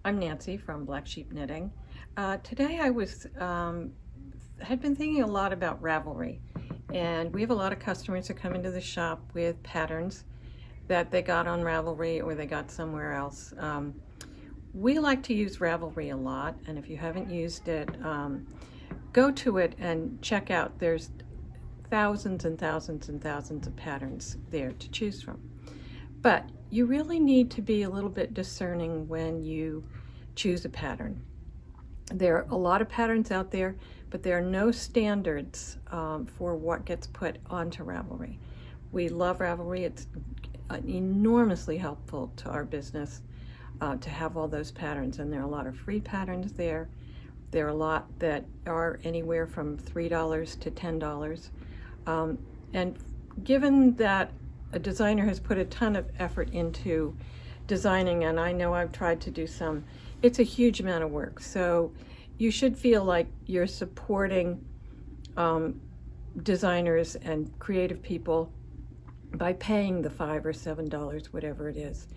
I'm Nancy from Black Sheep Knitting. Today I had been thinking a lot about Ravelry, and we have a lot of customers who come into the shop with patterns that they got on Ravelry or they got somewhere else. We like to use Ravelry a lot, and if you haven't used it, go to it and check out. There's thousands and thousands and thousands of patterns there to choose from. But you really need to be a little bit discerning when you choose a pattern. There are a lot of patterns out there, but there are no standards for what gets put onto Ravelry. We love Ravelry. It's enormously helpful to our business to have all those patterns, and there are a lot of free patterns there. There are a lot that are anywhere from $3 to $10. And given that a designer has put a ton of effort into designing, and I know I've tried to do some, it's a huge amount of work. So you should feel like you're supporting designers and creative people by paying the $5 or $7, whatever it is.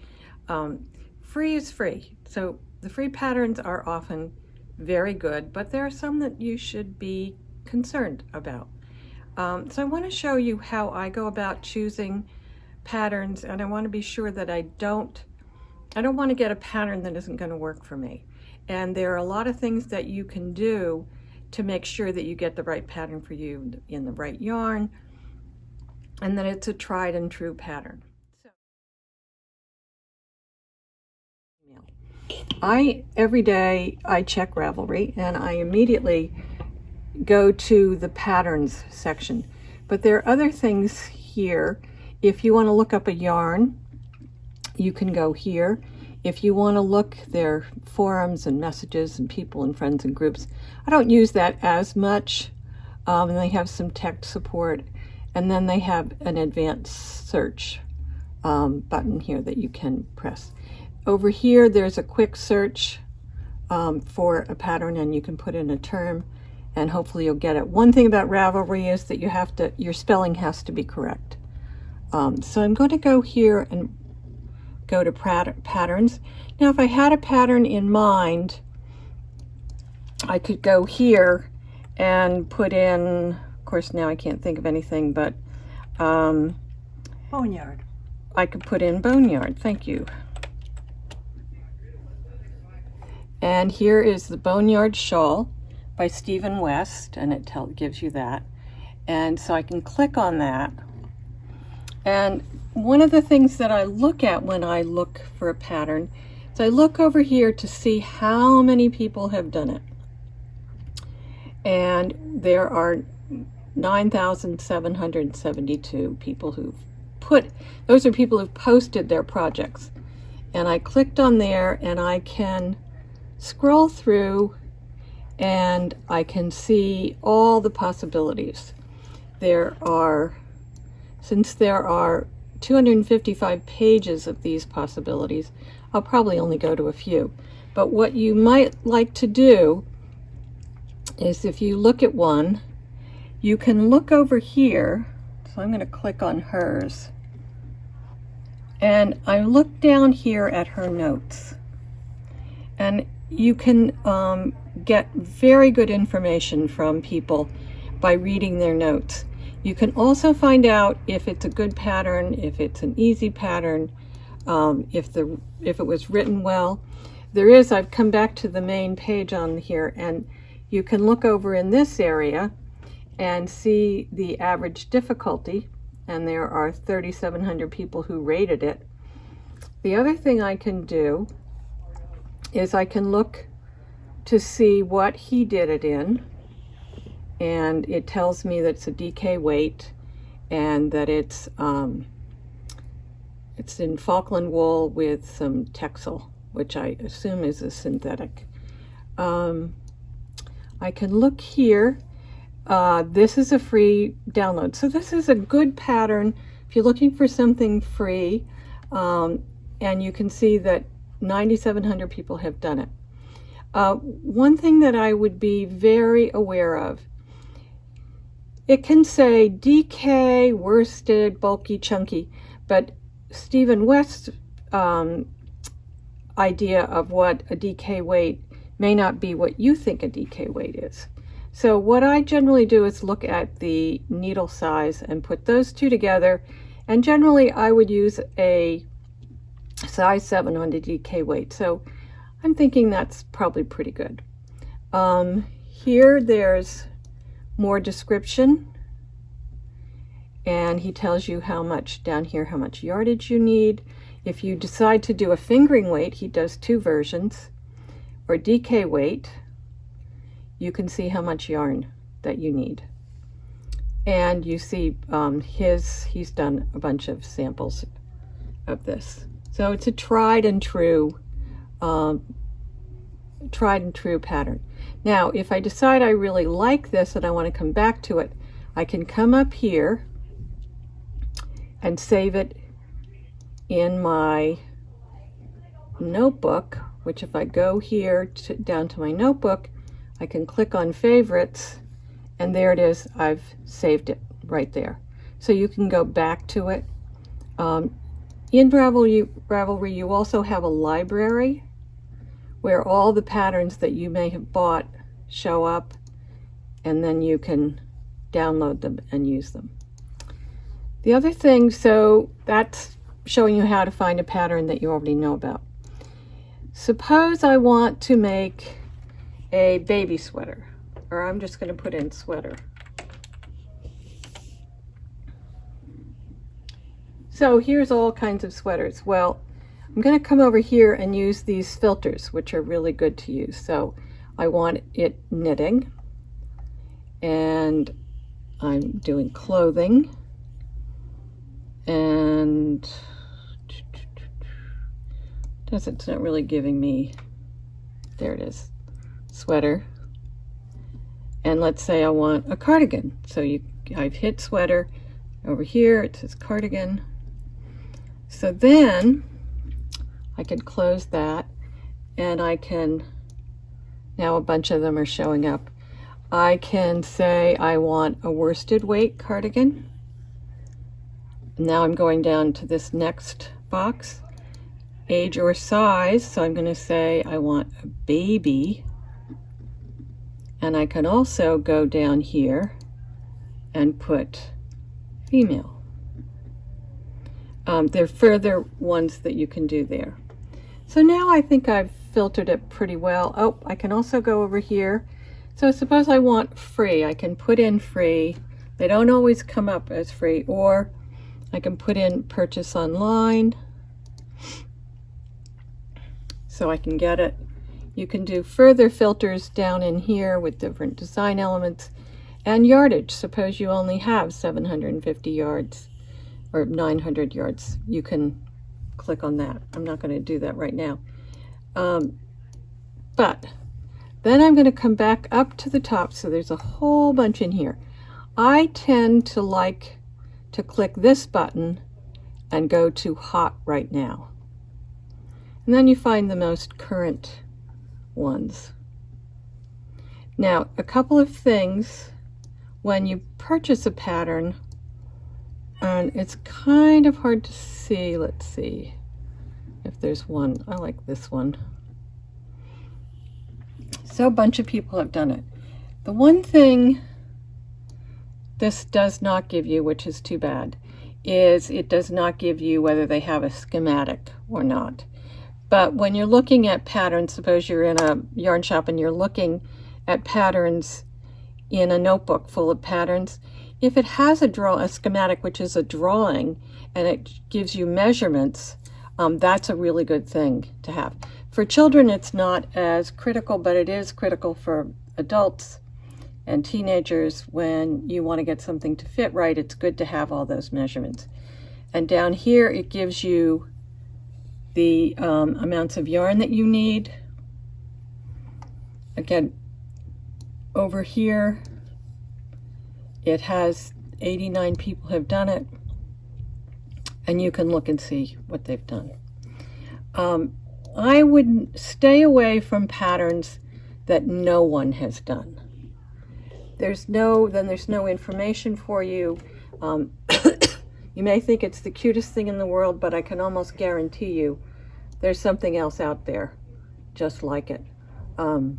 Free is free. So the free patterns are often very good, but there are some that you should be concerned about. So I want to show you how I go about choosing patterns, and I want to be sure that I don't want to get a pattern that isn't going to work for me. And there are a lot of things that you can do to make sure that you get the right pattern for you in the right yarn, and that it's a tried and true pattern. Every day I check Ravelry, and I immediately go to the patterns section. But there are other things here. If you want to look up a yarn, you can go here. If you want to look, there are forums and messages and people and friends and groups. I don't use that as much. And they have some tech support. And then they have an advanced search button here that you can press. Over here, there's a quick search for a pattern, and you can put in a term, and hopefully you'll get it. One thing about Ravelry is that your spelling has to be correct. So I'm going to go here and go to patterns. Now, if I had a pattern in mind, I could go here and put in, of course, now I can't think of anything, but Boneyard. I could put in Boneyard. Thank you. And here is the Boneyard Shawl by Stephen West, and it gives you that. And so I can click on that. And one of the things that I look at when I look for a pattern is I look over here to see how many people have done it. And there are 9,772 people those are people who've posted their projects. And I clicked on there, and I can scroll through and I can see all the possibilities. Since there are 255 pages of these possibilities, I'll probably only go to a few. But what you might like to do is, if you look at one, you can look over here. So I'm going to click on hers. And I look down here at her notes. And you can get very good information from people by reading their notes. You can also find out if it's a good pattern, if it's an easy pattern, if it was written well. I've come back to the main page on here, and you can look over in this area and see the average difficulty, and there are 3,700 people who rated it. The other thing I can do is I can look to see what he did it in, and it tells me that it's a DK weight and that it's in Falkland wool with some textile, which I assume is a synthetic. I can look here. This is a free download, so this is a good pattern if you're looking for something free, and you can see that 9,700 people have done it. One thing that I would be very aware of, it can say DK, worsted, bulky, chunky, but Stephen West idea of what a DK weight may not be what you think a DK weight is. So what I generally do is look at the needle size and put those two together, and generally I would use a size 7 on the DK weight. So I'm thinking that's probably pretty good. Here there's more description, and he tells you how much, down here, how much yardage you need. If you decide to do a fingering weight, he does 2 versions, or DK weight, you can see how much yarn that you need. And you see he's done a bunch of samples of this. So it's a tried and true pattern. Now, if I decide I really like this and I want to come back to it, I can come up here and save it in my notebook, which if I go here down to my notebook, I can click on favorites, and there it is. I've saved it right there. So you can go back to it. In Ravelry, you also have a library where all the patterns that you may have bought show up, and then you can download them and use them. The other thing, so that's showing you how to find a pattern that you already know about. Suppose I want to make a baby sweater, or I'm just going to put in sweater. So here's all kinds of sweaters. Well, I'm going to come over here and use these filters, which are really good to use. So I want it knitting, and I'm doing clothing, and it's not really giving me, there it is, sweater. And let's say I want a cardigan. So I've hit sweater. Over here it says cardigan. So then I can close that, and I can, now a bunch of them are showing up. I can say I want a worsted weight cardigan. Now I'm going down to this next box, age or size. So I'm going to say I want a baby, and I can also go down here and put female. There are further ones that you can do there. So now I think I've filtered it pretty well. Oh, I can also go over here. So suppose I want free. I can put in free. They don't always come up as free, or I can put in purchase online, so I can get it. You can do further filters down in here with different design elements, and yardage. Suppose you only have 750 yards or 900 yards. You can click on that. I'm not going to do that right now. But then I'm going to come back up to the top. So there's a whole bunch in here. I tend to like to click this button and go to hot right now. And then you find the most current ones. Now, a couple of things when you purchase a pattern, and it's kind of hard to see. Let's see if there's one. I like this one. So a bunch of people have done it. The one thing this does not give you, which is too bad, is it does not give you whether they have a schematic or not. But when you're looking at patterns, suppose you're in a yarn shop and you're looking at patterns in a notebook full of patterns, if it has a schematic, which is a drawing, and it gives you measurements, that's a really good thing to have. For children, it's not as critical, but it is critical for adults and teenagers. When you want to get something to fit right, it's good to have all those measurements. And down here, it gives you the amounts of yarn that you need. Again, over here, it has 89 people have done it, and you can look and see what they've done. I would stay away from patterns that no one has done. There's no information for you. You may think it's the cutest thing in the world, but I can almost guarantee you there's something else out there just like it. And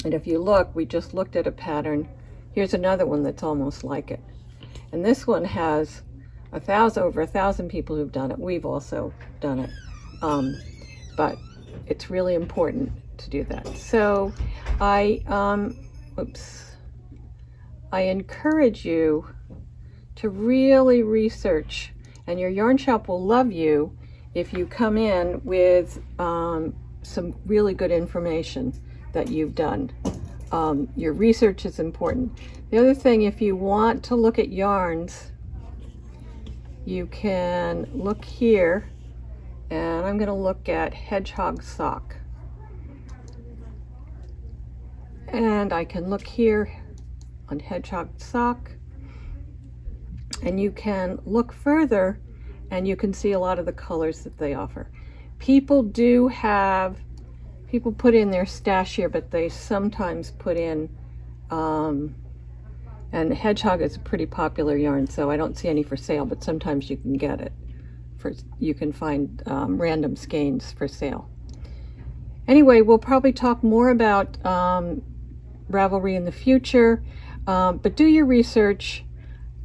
if you look, we just looked at a pattern. Here's another one that's almost like it. And this one has over 1,000 people who've done it. We've also done it. But it's really important to do that. So I encourage you to really research, and your yarn shop will love you if you come in with some really good information that you've done. Your research is important. The other thing, if you want to look at yarns, you can look here, and I'm going to look at hedgehog sock. And I can look here on hedgehog sock, and you can look further and you can see a lot of the colors that they offer. People put in their stash here, but they sometimes put in, and hedgehog is a pretty popular yarn, so I don't see any for sale, but sometimes you can get it. You can find random skeins for sale. Anyway, we'll probably talk more about Ravelry in the future, but do your research.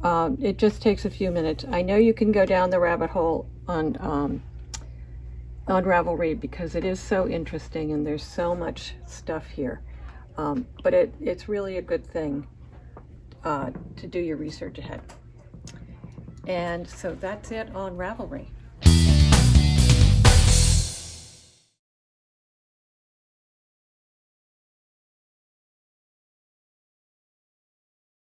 It just takes a few minutes. I know you can go down the rabbit hole on Ravelry because it is so interesting and there's so much stuff here. But it's really a good thing to do your research ahead. And so that's it on Ravelry.